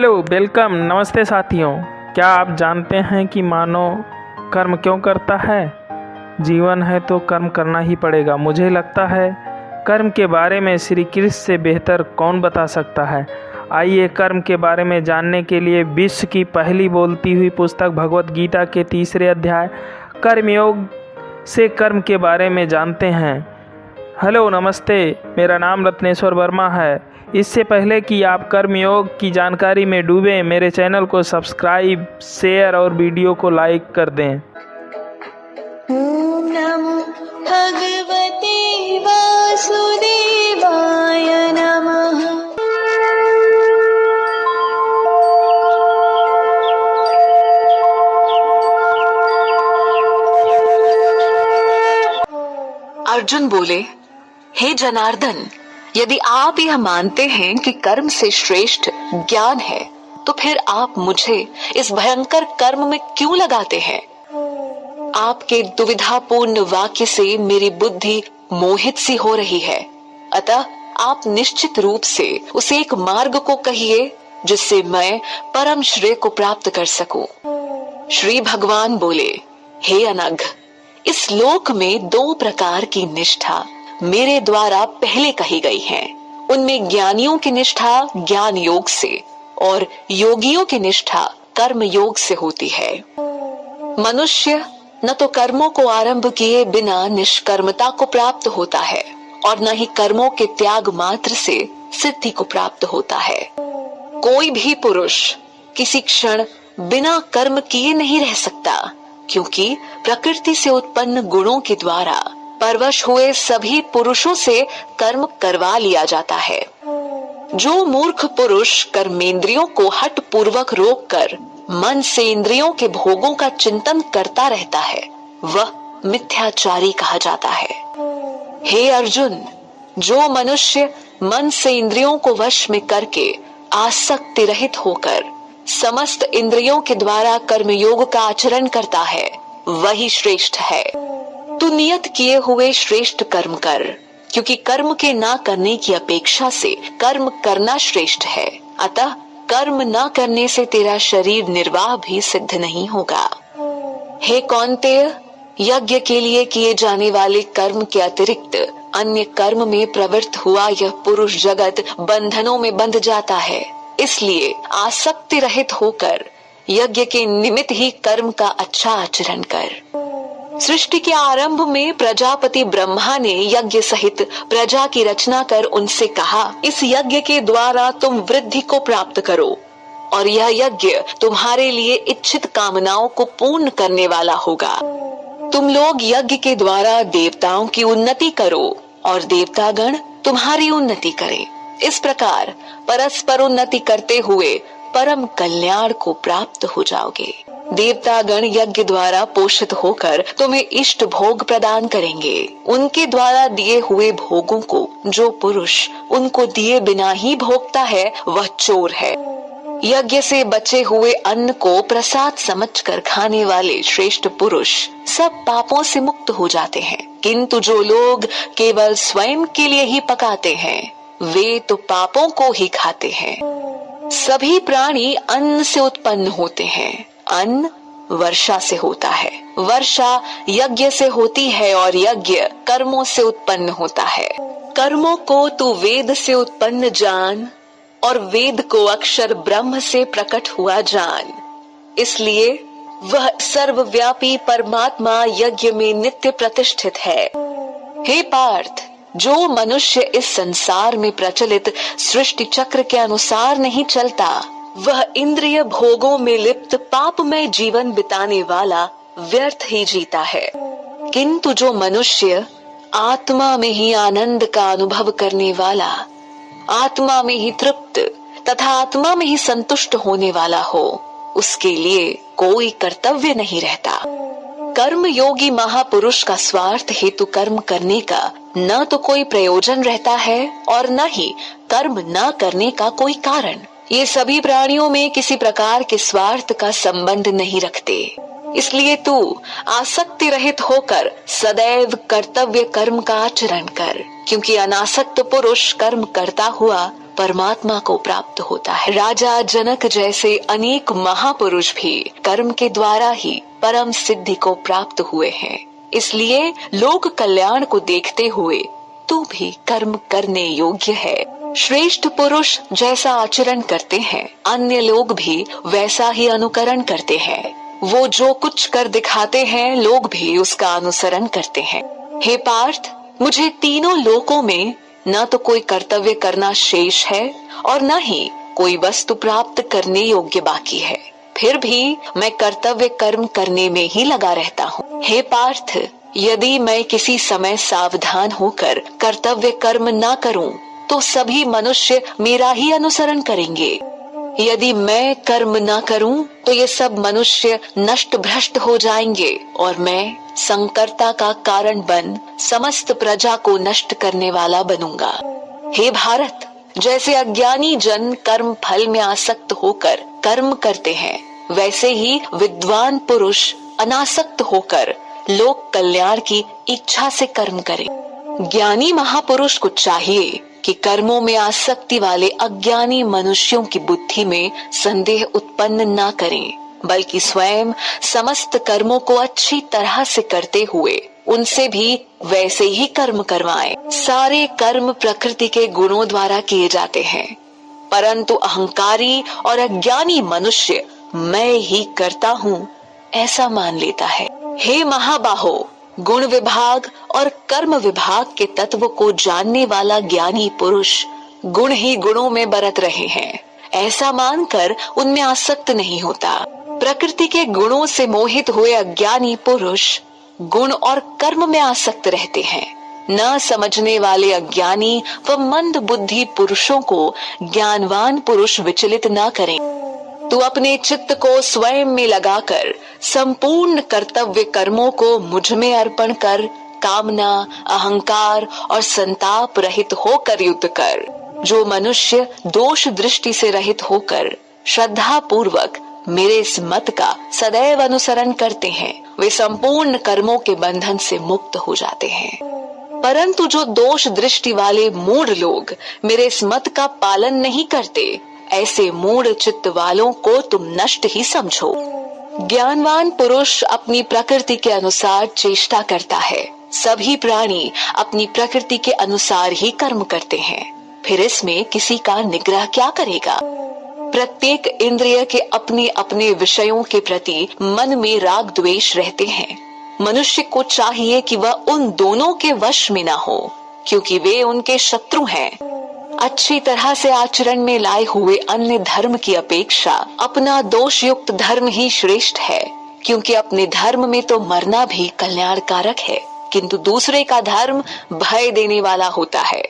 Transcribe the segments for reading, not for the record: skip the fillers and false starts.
Hello, welcome, नमस्ते साथियों। क्या आप जानते हैं कि मानव कर्म क्यों करता है? जीवन है तो कर्म करना ही पड़ेगा। मुझे लगता है कर्म के बारे में श्री कृष्ण से बेहतर कौन बता सकता है। आइए कर्म के बारे में जानने के लिए विश्व की पहली बोलती हुई पुस्तक भगवत गीता के 3 अध्याय कर्मयोग से कर्म के बारे में जानते हैं। हेलो, नमस्ते, मेरा नाम रत्नेश्वर वर्मा है। इससे पहले कि आप कर्मयोग की जानकारी में डूबें, मेरे चैनल को सब्सक्राइब, शेयर और वीडियो को लाइक कर दें। ओम नमो भगवते वासुदेवाय नमः। अर्जुन बोले, हे जनार्दन, यदि आप यह मानते हैं कि कर्म से श्रेष्ठ ज्ञान है, तो फिर आप मुझे इस भयंकर कर्म में क्यों लगाते हैं? आपके दुविधापूर्ण वाक्य से मेरी बुद्धि मोहित सी हो रही है। अतः आप निश्चित रूप से उस एक मार्ग को कहिए जिससे मैं परम श्रेय को प्राप्त कर सकूं। श्री भगवान बोले, हे अनघ, इस लोक में 2 प्रकार की निष्ठा मेरे द्वारा पहले कही गई है। उनमें ज्ञानियों की निष्ठा ज्ञान योग से और योगियों की निष्ठा कर्म योग से होती है। मनुष्य न तो कर्मों को आरंभ किए बिना निष्कर्मता को प्राप्त होता है और न ही कर्मों के त्याग मात्र से सिद्धि को प्राप्त होता है। कोई भी पुरुष किसी क्षण बिना कर्म किए नहीं रह सकता, क्योंकि प्रकृति से उत्पन्न गुणों के द्वारा परवश हुए सभी पुरुषों से कर्म करवा लिया जाता है। जो मूर्ख पुरुष कर्मेंद्रियों को हठ पूर्वक रोक कर मन से इंद्रियों के भोगों का चिंतन करता रहता है, वह मिथ्याचारी कहा जाता है। हे अर्जुन, जो मनुष्य मन से इंद्रियों को वश में करके आसक्ति रहित होकर समस्त इंद्रियों के द्वारा कर्मयोग का आचरण करता है, वही श्रेष्ठ है। तू नियत किए हुए श्रेष्ठ कर्म कर, क्योंकि कर्म के ना करने की अपेक्षा से कर्म करना श्रेष्ठ है। अतः कर्म ना करने से तेरा शरीर निर्वाह भी सिद्ध नहीं होगा। हे कौन्तेय, यज्ञ के लिए किए जाने वाले कर्म के अतिरिक्त अन्य कर्म में प्रवृत्त हुआ यह पुरुष जगत बंधनों में बंध जाता है। इसलिए आसक्ति रहित होकर यज्ञ के निमित्त ही कर्म का अच्छा आचरण कर। सृष्टि के आरंभ में प्रजापति ब्रह्मा ने यज्ञ सहित प्रजा की रचना कर उनसे कहा, इस यज्ञ के द्वारा तुम वृद्धि को प्राप्त करो और यह यज्ञ तुम्हारे लिए इच्छित कामनाओं को पूर्ण करने वाला होगा। तुम लोग यज्ञ के द्वारा देवताओं की उन्नति करो और देवतागण तुम्हारी उन्नति करें। इस प्रकार परस्पर उन्नति करते हुए परम कल्याण को प्राप्त हो जाओगे। देवतागण यज्ञ द्वारा पोषित होकर तुम्हें इष्ट भोग प्रदान करेंगे। उनके द्वारा दिए हुए भोगों को जो पुरुष उनको दिए बिना ही भोगता है, वह चोर है। यज्ञ से बचे हुए अन्न को प्रसाद समझकर खाने वाले श्रेष्ठ पुरुष सब पापों से मुक्त हो जाते हैं। किंतु जो लोग केवल स्वयं के लिए ही पकाते हैं, वे तो पापों को ही खाते हैं। सभी प्राणी अन्न से उत्पन्न होते हैं। अन्न वर्षा से होता है, वर्षा यज्ञ से होती है और यज्ञ कर्मों से उत्पन्न होता है। कर्मों को तू वेद से उत्पन्न जान और वेद को अक्षर ब्रह्म से प्रकट हुआ जान। इसलिए वह सर्वव्यापी परमात्मा यज्ञ में नित्य प्रतिष्ठित है। हे पार्थ, जो मनुष्य इस संसार में प्रचलित सृष्टि चक्र के अनुसार नहीं चलता, वह इंद्रिय भोगों में लिप्त पापमय जीवन बिताने वाला व्यर्थ ही जीता है। किंतु जो मनुष्य आत्मा में ही आनंद का अनुभव करने वाला, आत्मा में ही तृप्त तथा आत्मा में ही संतुष्ट होने वाला हो, उसके लिए कोई कर्तव्य नहीं रहता। कर्म योगी महापुरुष का स्वार्थ हेतु कर्म करने का न तो कोई प्रयोजन रहता है और न ही कर्म न करने का कोई कारण। ये सभी प्राणियों में किसी प्रकार के स्वार्थ का संबंध नहीं रखते। इसलिए तू आसक्ति रहित होकर सदैव कर्तव्य कर्म का आचरण कर, क्योंकि अनासक्त पुरुष कर्म करता हुआ परमात्मा को प्राप्त होता है। राजा जनक जैसे अनेक महापुरुष भी कर्म के द्वारा ही परम सिद्धि को प्राप्त हुए हैं। इसलिए लोक कल्याण को देखते हुए तू भी कर्म करने योग्य है। श्रेष्ठ पुरुष जैसा आचरण करते हैं, अन्य लोग भी वैसा ही अनुकरण करते हैं। वो जो कुछ कर दिखाते हैं, लोग भी उसका अनुसरण करते हैं। हे पार्थ, मुझे तीनों लोकों में न तो कोई कर्तव्य करना शेष है और न ही कोई वस्तु प्राप्त करने योग्य बाकी है। फिर भी मैं कर्तव्य कर्म करने में ही लगा रहता हूँ। हे पार्थ, यदि मैं किसी समय सावधान होकर कर्तव्य कर्म न करूं, तो सभी मनुष्य मेरा ही अनुसरण करेंगे। यदि मैं कर्म न करूं, तो ये सब मनुष्य नष्ट भ्रष्ट हो जाएंगे और मैं संकर्ता का कारण बन समस्त प्रजा को नष्ट करने वाला बनूंगा। हे भारत, जैसे अज्ञानी जन कर्म फल में आसक्त होकर कर्म करते हैं, वैसे ही विद्वान पुरुष अनासक्त होकर लोक कल्याण की इच्छा से कर्म करें। ज्ञानी महापुरुष को चाहिए कि कर्मों में आसक्ति वाले अज्ञानी मनुष्यों की बुद्धि में संदेह उत्पन्न न करें, बल्कि स्वयं समस्त कर्मों को अच्छी तरह से करते हुए उनसे भी वैसे ही कर्म करवाएं। सारे कर्म प्रकृति के गुणों द्वारा किए जाते हैं, परंतु अहंकारी और अज्ञानी मनुष्य मैं ही करता हूँ ऐसा मान लेता है। हे महाबाहो, गुण विभाग और कर्म विभाग के तत्व को जानने वाला ज्ञानी पुरुष गुण ही गुणों में बरत रहे हैं ऐसा मानकर उनमें आसक्त नहीं होता। प्रकृति के गुणों से मोहित हुए अज्ञानी पुरुष गुण और कर्म में आसक्त रहते हैं। न समझने वाले अज्ञानी व मंद बुद्धि पुरुषों को ज्ञानवान पुरुष विचलित न करें। तू अपने चित्त को स्वयं में लगाकर संपूर्ण कर्तव्य कर्मों को मुझ में अर्पण कर कामना, अहंकार और संताप रहित होकर युद्ध कर। जो मनुष्य दोष दृष्टि से रहित होकर श्रद्धा पूर्वक मेरे इस मत का सदैव अनुसरण करते हैं, वे संपूर्ण कर्मों के बंधन से मुक्त हो जाते हैं। परंतु जो दोष दृष्टि वाले मूढ़ लोग मेरे इस मत का पालन नहीं करते, ऐसे मूढ़ चित्त वालों को तुम नष्ट ही समझो। ज्ञानवान पुरुष अपनी प्रकृति के अनुसार चेष्टा करता है। सभी प्राणी अपनी प्रकृति के अनुसार ही कर्म करते हैं, फिर इसमें किसी का निग्रह क्या करेगा। प्रत्येक इंद्रिय के अपने अपने विषयों के प्रति मन में राग द्वेष रहते हैं। मनुष्य को चाहिए कि वह उन दोनों के वश में न हो, क्योंकि वे उनके शत्रु हैं। अच्छी तरह से आचरण में लाए हुए अन्य धर्म की अपेक्षा अपना दोष युक्त धर्म ही श्रेष्ठ है, क्योंकि अपने धर्म में तो मरना भी कल्याणकारक है, किंतु दूसरे का धर्म भय देने वाला होता है।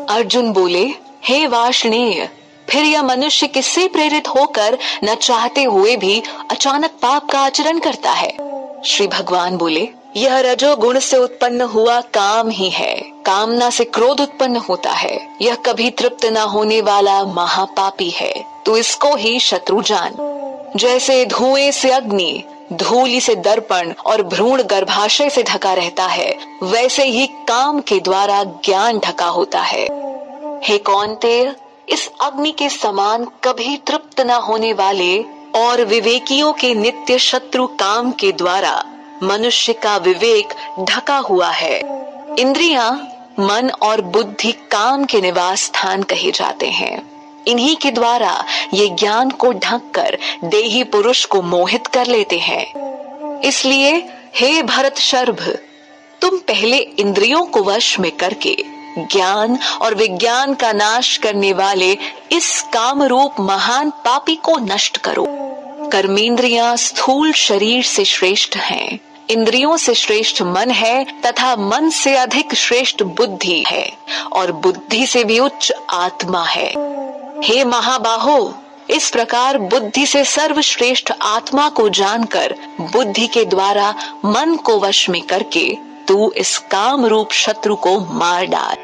अर्जुन बोले, हे वार्ष्णेय, फिर यह मनुष्य किससे प्रेरित होकर न चाहते हुए भी अचानक पाप का आचरण करता है। श्री भगवान बोले, यह रजोगुण से उत्पन्न हुआ काम ही है। कामना से क्रोध उत्पन्न होता है। यह कभी तृप्त न होने वाला महापापी है, तो इसको ही शत्रु जान। जैसे धुएं से अग्नि, धूलि से दर्पण और भ्रूण गर्भाशय से ढका रहता है, वैसे ही काम के द्वारा ज्ञान ढका होता है। हे कौन्तेय, इस अग्नि के समान कभी तृप्त न होने वाले और विवेकियों के नित्य शत्रु काम के द्वारा मनुष्य का विवेक ढका हुआ है। इंद्रियां, मन और बुद्धि काम के निवास स्थान कहे जाते हैं। इन्हीं के द्वारा ये ज्ञान को ढककर देही पुरुष को मोहित कर लेते हैं। इसलिए हे भरत शर्भ, तुम पहले इंद्रियों को वश में करके ज्ञान और विज्ञान का नाश करने वाले इस काम रूप महान पापी को नष्ट करो। कर्मेंद्रियां स्थूल शरीर से श्रेष्ठ हैं। इंद्रियों से श्रेष्ठ मन है तथा मन से अधिक श्रेष्ठ बुद्धि है और बुद्धि से भी उच्च आत्मा है। हे महाबाहो, इस प्रकार बुद्धि से सर्वश्रेष्ठ आत्मा को जानकर बुद्धि के द्वारा मन को वश में करके तू इस काम रूप शत्रु को मार डाल।